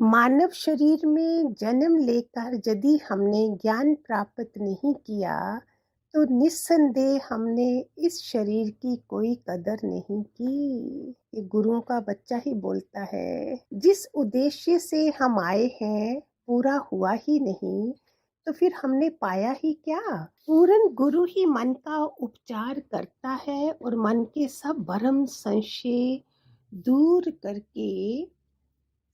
मानव शरीर में जन्म लेकर यदि हमने ज्ञान प्राप्त नहीं किया, तो निस्संदेह हमने इस शरीर की कोई कदर नहीं की। ये गुरुओं का बच्चा ही बोलता है। जिस उद्देश्य से हम आए हैं, पूरा हुआ ही नहीं, तो फिर हमने पाया ही क्या? पूर्ण गुरु ही मन का उपचार करता है और मन के सब भ्रम संशय दूर करके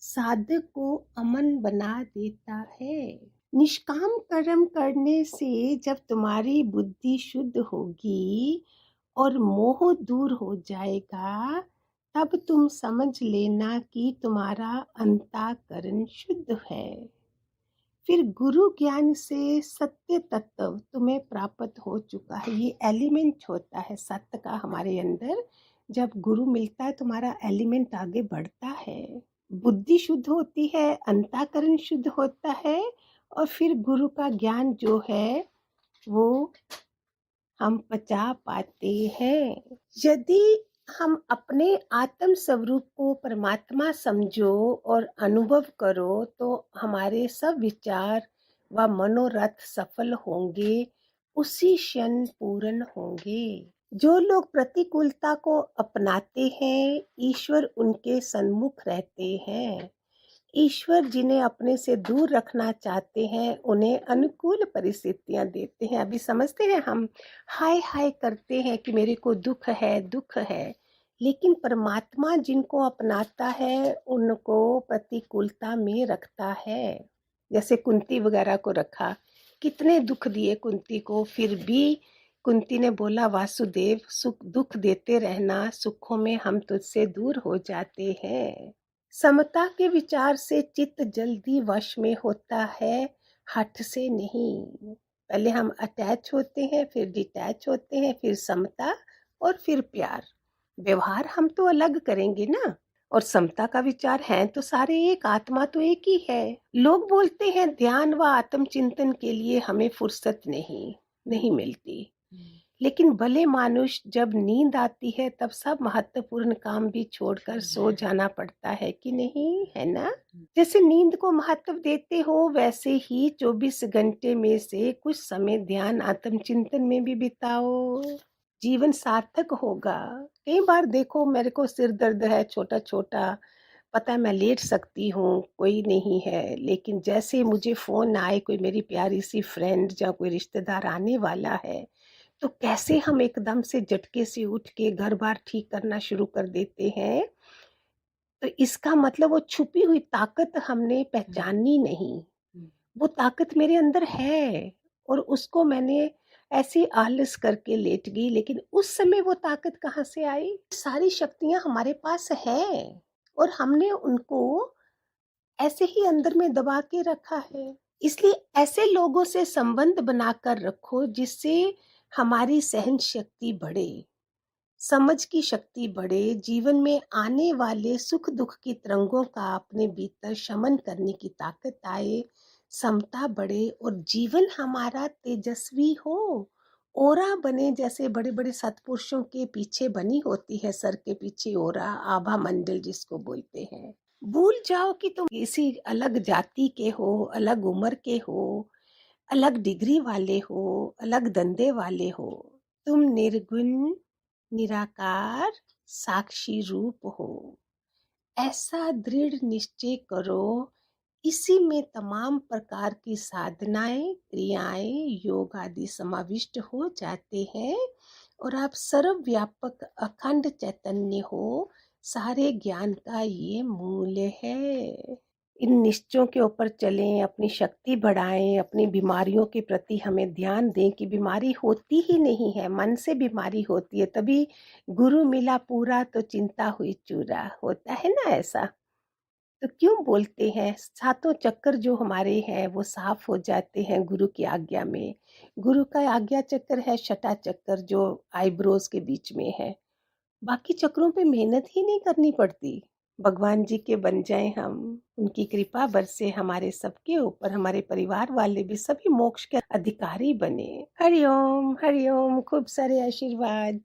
साधक को अमन बना देता है। निष्काम कर्म करने से जब तुम्हारी बुद्धि शुद्ध होगी और मोह दूर हो जाएगा, तब तुम समझ लेना कि तुम्हारा अंतःकरण शुद्ध है। फिर गुरु ज्ञान से सत्य तत्व तुम्हें प्राप्त हो चुका है। ये एलिमेंट होता है सत्य का हमारे अंदर। जब गुरु मिलता है तुम्हारा एलिमेंट आगे बढ़ता है, बुद्धि शुद्ध होती है, अंतःकरण शुद्ध होता है, और फिर गुरु का ज्ञान जो है वो हम पचा पाते हैं। यदि हम अपने आत्म स्वरूप को परमात्मा समझो और अनुभव करो, तो हमारे सब विचार व मनोरथ सफल होंगे, उसी क्षण पूर्ण होंगे। जो लोग प्रतिकूलता को अपनाते हैं, ईश्वर उनके सन्मुख रहते हैं। ईश्वर जिन्हें अपने से दूर रखना चाहते हैं, उन्हें अनुकूल परिस्थितियां देते हैं। अभी समझते हैं हम, हाय हाय करते हैं कि मेरे को दुख है, दुख है, लेकिन परमात्मा जिनको अपनाता है उनको प्रतिकूलता में रखता है। जैसे कुंती वगैरह को रखा, कितने दुख दिए कुंती को, फिर भी कुंती ने बोला, वासुदेव सुख दुख देते रहना, सुखों में हम तुझसे दूर हो जाते हैं। समता के विचार से चित्त जल्दी वश में होता है, हठ से नहीं। पहले हम अटैच होते हैं, फिर डिटैच होते हैं, फिर समता और फिर प्यार। व्यवहार हम तो अलग करेंगे ना, और समता का विचार है तो सारे एक, आत्मा तो एक ही है। लोग बोलते हैं ध्यान व आत्मचिंतन के लिए हमें फुर्सत नहीं मिलती, लेकिन भले मानुष जब नींद आती है तब सब महत्वपूर्ण काम भी छोड़कर सो जाना पड़ता है कि नहीं, है ना? जैसे नींद को महत्व देते हो, वैसे ही 24 घंटे में से कुछ समय ध्यान आत्मचिंतन में भी बिताओ, जीवन सार्थक होगा। कई बार देखो, मेरे को सिर दर्द है छोटा छोटा, पता है मैं लेट सकती हूँ, कोई नहीं है, लेकिन जैसे मुझे फोन आए, कोई मेरी प्यारी सी फ्रेंड या कोई रिश्तेदार आने वाला है, तो कैसे हम एकदम से झटके से उठ के घर बार ठीक करना शुरू कर देते हैं। तो इसका मतलब वो छुपी हुई ताकत हमने पहचानी नहीं। वो ताकत मेरे अंदर है, और उसको मैंने ऐसे आलस करके लेट गई, लेकिन उस समय वो ताकत कहाँ से आई? सारी शक्तियां हमारे पास है, और हमने उनको ऐसे ही अंदर में दबा के रखा है। इसलिए ऐसे लोगों से संबंध बनाकर रखो जिससे हमारी सहन शक्ति बढ़े, समझ की शक्ति बढ़े, जीवन में आने वाले सुख दुख की तरंगों का अपने भीतर शमन करने की ताकत आए, समता बढ़े, और जीवन हमारा तेजस्वी हो, ओरा बने। जैसे बड़े बड़े सत्पुरुषों के पीछे बनी होती है, सर के पीछे ओरा, आभा मंडल जिसको बोलते हैं। भूल जाओ कि तुम किसी अलग जाति के हो, अलग उम्र के हो, अलग डिग्री वाले हो, अलग धंधे वाले हो। तुम निर्गुण निराकार साक्षी रूप हो, ऐसा दृढ़ निश्चय करो। इसी में तमाम प्रकार की साधनाएं, क्रियाएं, योग आदि समाविष्ट हो जाते हैं, और आप सर्वव्यापक अखंड चैतन्य हो। सारे ज्ञान का ये मूल है। इन निश्चयों के ऊपर चलें, अपनी शक्ति बढ़ाएं, अपनी बीमारियों के प्रति हमें ध्यान दें कि बीमारी होती ही नहीं है, मन से बीमारी होती है। तभी गुरु मिला पूरा तो चिंता हुई चूरा, होता है ना ऐसा? तो क्यों बोलते हैं, सातों चक्कर जो हमारे हैं वो साफ हो जाते हैं गुरु की आज्ञा में। गुरु का आज्ञा चक्कर है छठा चक्कर, जो आईब्रोज के बीच में है। बाकी चक्रों पे मेहनत ही नहीं करनी पड़ती। भगवान जी के बन जाएं हम, उनकी कृपा बरसे हमारे सबके ऊपर, हमारे परिवार वाले भी सभी मोक्ष के अधिकारी बने। हरिओम हरिओम, खूब सारे आशीर्वाद।